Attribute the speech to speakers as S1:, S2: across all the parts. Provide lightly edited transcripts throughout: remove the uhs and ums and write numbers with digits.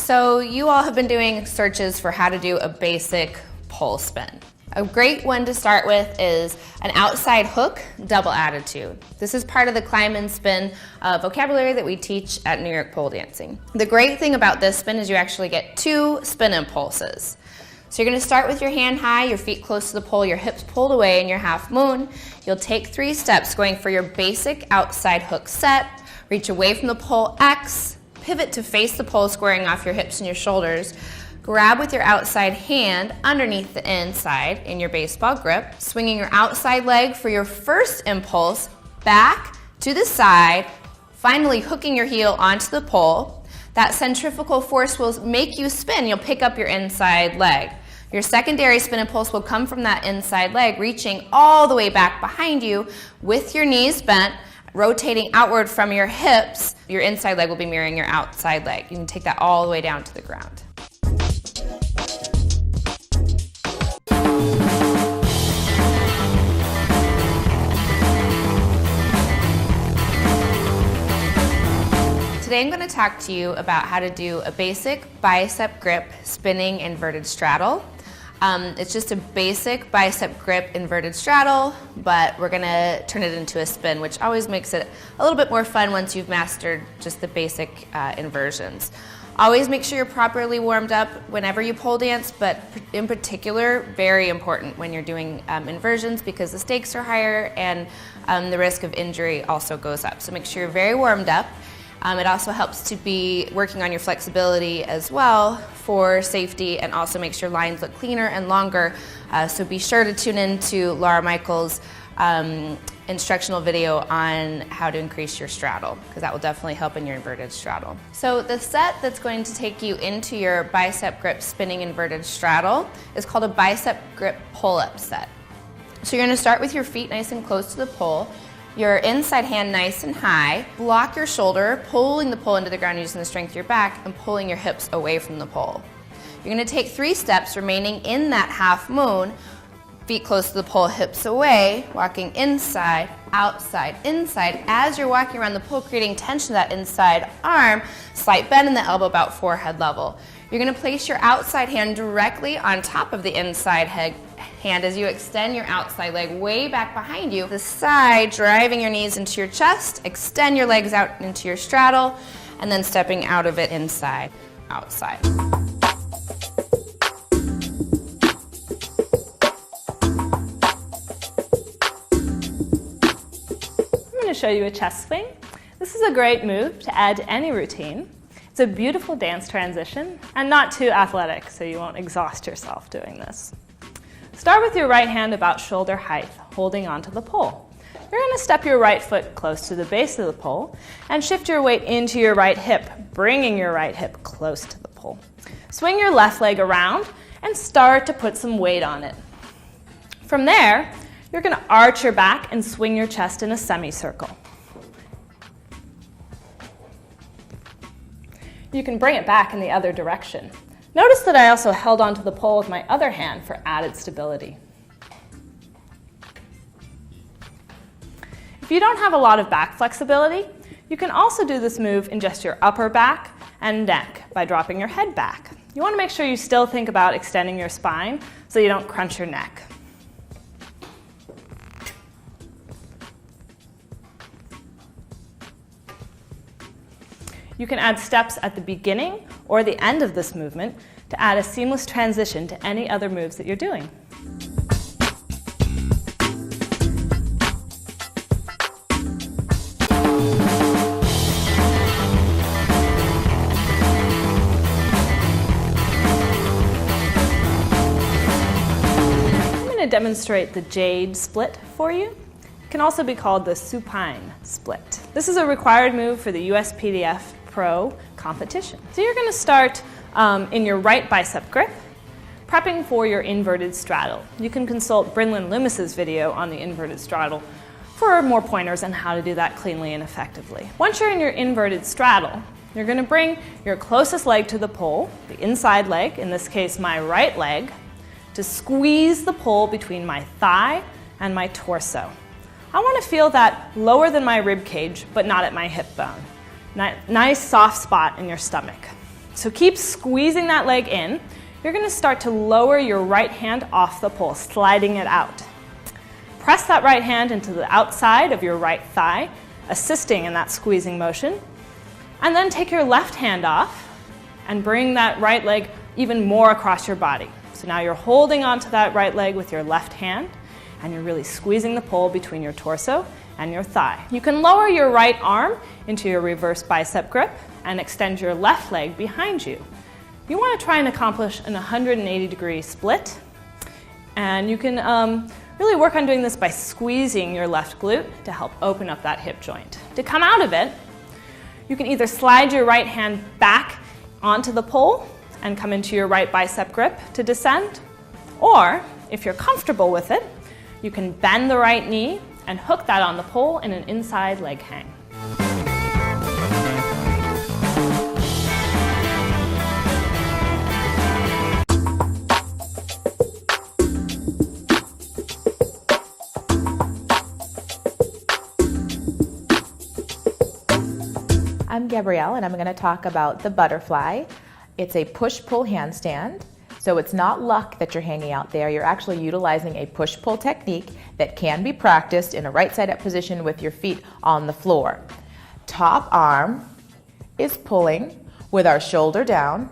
S1: So you all have been doing searches for how to do a basic pole spin. A great one to start with is an outside hook double attitude. This is part of the climb and spin vocabulary that we teach at New York pole dancing. The great thing about this spin is you actually get 2 spin impulses. So you're going to start with your hand high, your feet close to the pole, your hips pulled away in your half moon. You'll take 3 steps going for your basic outside hook set, reach away from the pole X, pivot to face the pole, squaring off your hips and your shoulders. Grab with your outside hand underneath the inside in your baseball grip, swinging your outside leg for your first impulse, back to the side, finally hooking your heel onto the pole. That centrifugal force will make you spin. You'll pick up your inside leg. Your secondary spin impulse will come from that inside leg, reaching all the way back behind you with your knees bent, rotating outward from your hips. Your inside leg will be mirroring your outside leg. You can take that all the way down to the ground. Today I'm going to talk to you about how to do a basic bicep grip spinning inverted straddle. It's just a basic bicep grip inverted straddle, but we're going to turn it into a spin, which always makes it a little bit more fun once you've mastered just the basic inversions. Always make sure you're properly warmed up whenever you pole dance, but in particular, very important when you're doing inversions because the stakes are higher and the risk of injury also goes up. So make sure you're very warmed up. It also helps to be working on your flexibility as well for safety and also makes your lines look cleaner and longer. So be sure to tune in to Laura Michael's instructional video on how to increase your straddle because that will definitely help in your inverted straddle. So the set that's going to take you into your bicep grip spinning inverted straddle is called a bicep grip pull-up set. So you're going to start with your feet nice and close to the pole. Your inside hand nice and high, block your shoulder, pulling the pole into the ground using the strength of your back and pulling your hips away from the pole. You're going to take 3 steps remaining in that half moon, feet close to the pole, hips away, walking inside, outside, inside. As you're walking around the pole, creating tension to that inside arm, slight bend in the elbow about forehead level. You're going to place your outside hand directly on top of the inside hand as you extend your outside leg way back behind you. The side, driving your knees into your chest, extend your legs out into your straddle, and then stepping out of it inside, outside. I'm
S2: going to show you a chest swing. This is a great move to add to any routine. It's a beautiful dance transition and not too athletic, so you won't exhaust yourself doing this. Start with your right hand about shoulder height, holding onto the pole. You're going to step your right foot close to the base of the pole and shift your weight into your right hip, bringing your right hip close to the pole. Swing your left leg around and start to put some weight on it. From there, you're going to arch your back and swing your chest in a semicircle. You can bring it back in the other direction. Notice that I also held onto the pole with my other hand for added stability. If you don't have a lot of back flexibility, you can also do this move in just your upper back and neck by dropping your head back. You want to make sure you still think about extending your spine so you don't crunch your neck. You can add steps at the beginning or the end of this movement to add a seamless transition to any other moves that you're doing. I'm going to demonstrate the jade split for you. It can also be called the supine split. This is a required move for the USPDF Pro competition. So you're going to start in your right bicep grip, prepping for your inverted straddle. You can consult Brynlin Loomis's video on the inverted straddle for more pointers on how to do that cleanly and effectively. Once you're in your inverted straddle, you're going to bring your closest leg to the pole, the inside leg, in this case my right leg, to squeeze the pole between my thigh and my torso. I want to feel that lower than my rib cage, but not at my hip bone. Nice soft spot in your stomach. So keep squeezing that leg in. You're going to start to lower your right hand off the pole, sliding it out. Press that right hand into the outside of your right thigh, assisting in that squeezing motion. And then take your left hand off and bring that right leg even more across your body. So now you're holding onto that right leg with your left hand, and you're really squeezing the pole between your torso and your thigh. You can lower your right arm into your reverse bicep grip and extend your left leg behind you. You want to try and accomplish an 180-degree split, and you can really work on doing this by squeezing your left glute to help open up that hip joint. To come out of it, you can either slide your right hand back onto the pole and come into your right bicep grip to descend, or if you're comfortable with it, you can bend the right knee and hook that on the pole in an inside leg hang.
S3: I'm Gabrielle, and I'm going to talk about the butterfly. It's a push-pull handstand, so it's not luck that you're hanging out there. You're actually utilizing a push-pull technique that can be practiced in a right side up position with your feet on the floor. Top arm is pulling with our shoulder down.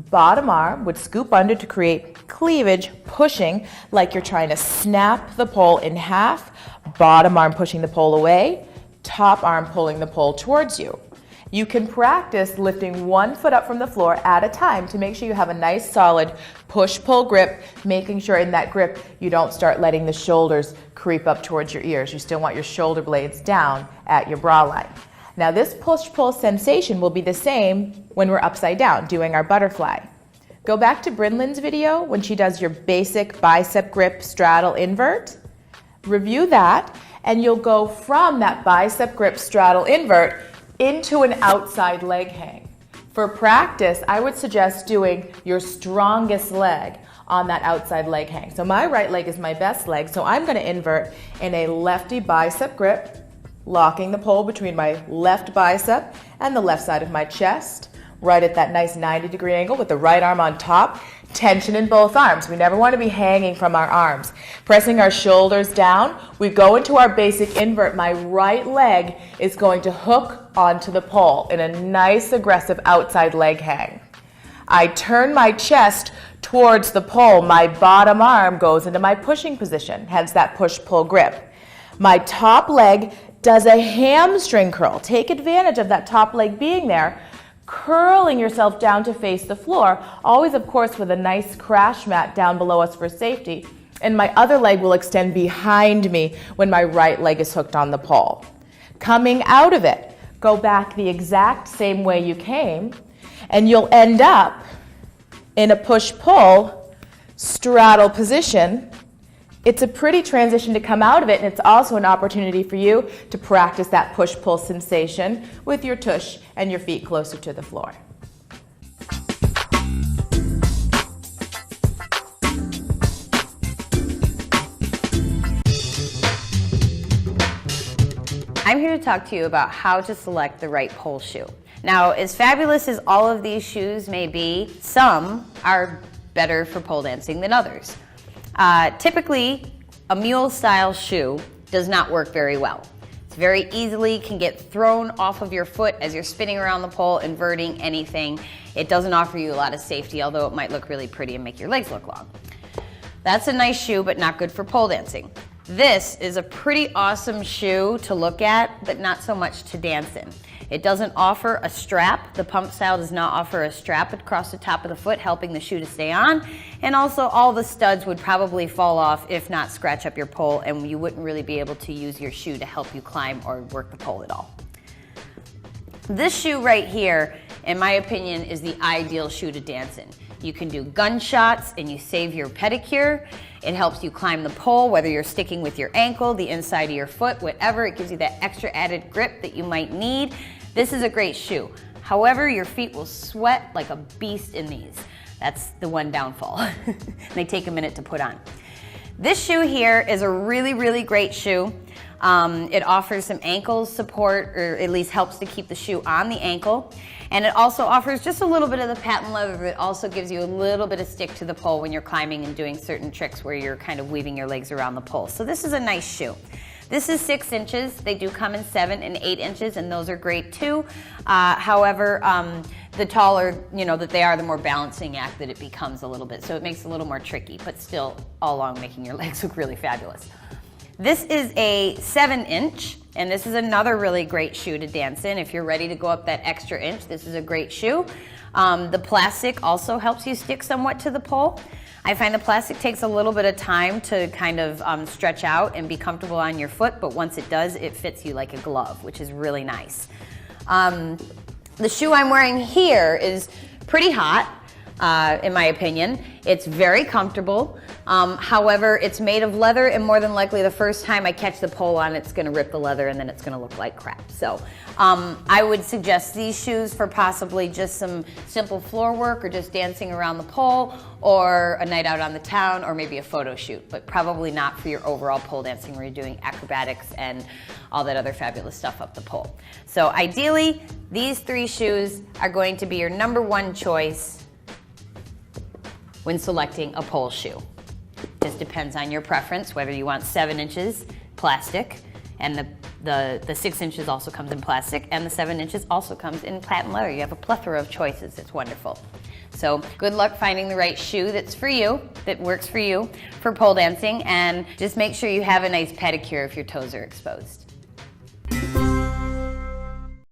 S3: Bottom arm would scoop under to create cleavage, pushing like you're trying to snap the pole in half. Bottom arm pushing the pole away. Top arm pulling the pole towards you. You can practice lifting one foot up from the floor at a time to make sure you have a nice solid push-pull grip, making sure in that grip you don't start letting the shoulders creep up towards your ears. You still want your shoulder blades down at your bra line. Now this push-pull sensation will be the same when we're upside down doing our butterfly. Go back to Brinlin's video when she does your basic bicep grip straddle invert. Review that, and you'll go from that bicep grip straddle invert into an outside leg hang. For practice, I would suggest doing your strongest leg on that outside leg hang. So my right leg is my best leg, so I'm going to invert in a lefty bicep grip, locking the pole between my left bicep and the left side of my chest, right at that nice 90-degree angle with the right arm on top. Tension in both arms. We never want to be hanging from our arms. Pressing our shoulders down, we go into our basic invert. My right leg is going to hook onto the pole in a nice aggressive outside leg hang. I turn my chest towards the pole. My bottom arm goes into my pushing position, hence that push-pull grip. My top leg does a hamstring curl. Take advantage of that top leg being there, curling yourself down to face the floor, always of course with a nice crash mat down below us for safety, and my other leg will extend behind me when my right leg is hooked on the pole. Coming out of it, go back the exact same way you came, and you'll end up in a push-pull straddle position. It's a pretty transition to come out of it, and it's also an opportunity for you to practice that push-pull sensation with your tush and your feet closer to the floor.
S4: I'm here to talk to you about how to select the right pole shoe. Now, as fabulous as all of these shoes may be, some are better for pole dancing than others. Typically, a mule-style shoe does not work very well. It's very easily can get thrown off of your foot as you're spinning around the pole, inverting anything. It doesn't offer you a lot of safety, although it might look really pretty and make your legs look long. That's a nice shoe, but not good for pole dancing. This is a pretty awesome shoe to look at, but not so much to dance in. It doesn't offer a strap. The pump style does not offer a strap across the top of the foot, helping the shoe to stay on. And also all the studs would probably fall off, if not scratch up your pole, and you wouldn't really be able to use your shoe to help you climb or work the pole at all. This shoe right here, in my opinion, is the ideal shoe to dance in. You can do gunshots and you save your pedicure. It helps you climb the pole, whether you're sticking with your ankle, the inside of your foot, whatever. It gives you that extra added grip that you might need. This is a great shoe. However, your feet will sweat like a beast in these. That's the one downfall. They take a minute to put on. This shoe here is a really, really great shoe. It offers some ankle support, or at least helps to keep the shoe on the ankle. And it also offers just a little bit of the patent leather, but it also gives you a little bit of stick to the pole when you're climbing and doing certain tricks where you're kind of weaving your legs around the pole. So this is a nice shoe. This is 6 inches. They do come in 7 and 8 inches, and those are great too. However, the taller, that they are, the more balancing act that it becomes a little bit. So it makes it a little more tricky, but still all along making your legs look really fabulous. This is a 7 inch, and this is another really great shoe to dance in. If you're ready to go up that extra inch, this is a great shoe. The plastic also helps you stick somewhat to the pole. I find the plastic takes a little bit of time to kind of stretch out and be comfortable on your foot, but once it does, it fits you like a glove, which is really nice. The shoe I'm wearing here is pretty hot, in my opinion. It's very comfortable. However, it's made of leather, and more than likely the first time I catch the pole on, it's gonna rip the leather and then it's gonna look like crap. So I would suggest these shoes for possibly just some simple floor work or just dancing around the pole or a night out on the town or maybe a photo shoot, but probably not for your overall pole dancing where you're doing acrobatics and all that other fabulous stuff up the pole. So ideally, these 3 shoes are going to be your #1 choice when selecting a pole shoe. Just depends on your preference, whether you want 7 inches plastic, and the 6 inches also comes in plastic, and the 7 inches also comes in patent leather. You have a plethora of choices. It's wonderful. So good luck finding the right shoe that's for you, that works for you for pole dancing, and just make sure you have a nice pedicure if your toes are exposed.